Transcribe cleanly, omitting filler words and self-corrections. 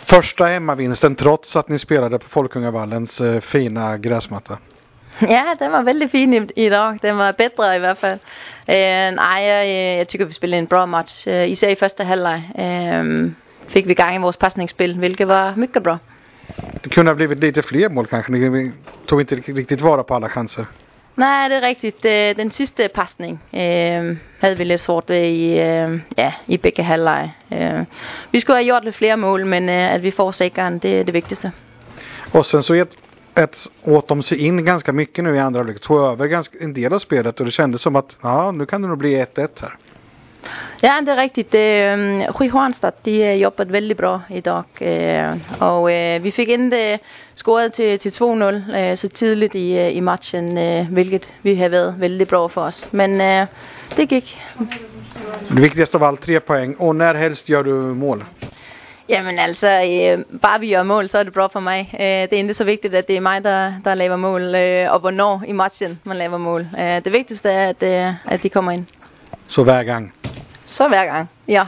Första hemmavinsten trots att ni spelade på Folkungavallens fina gräsmatta. Ja, den var väldigt fin idag. Den var bättre i hvert fall. Nej, jag tycker vi spelade en bra match. Især i första halvleg fick vi gang i vores passningsspil, vilket var mycket bra. Det kunde ha blivit lite fler mål kanske. Ni tog inte riktigt vara på alla chanser. Nej, det är riktigt. Den sista passning hade vi lite svårt i bägge halvleg. Vi skulle ha gjort lite fler mål, men att vi får segern, det är det viktigaste. Och sen så åt de sig in ganska mycket nu i andra halvlek. Tog över en del av spelet och det kändes som att nu kan det nog bli 1-1 här. Ja, det är riktigt. Rui Hornstedt, de jobbat väldigt bra idag. Och vi fick inte scoret till 2-0 så tidigt i matchen, vilket vi har varit väldigt bra för oss. Men det gick. Det viktigaste av allt 3 poäng. Och när helst gör du mål? Jamen altså, bare vi gør mål, så er det bra for mig. Det er ikke så vigtigt, at det er mig, der laver mål, og hvornår i matchen man laver mål. Det vigtigste er, at de kommer ind. Så hver gang? Så hver gang, ja.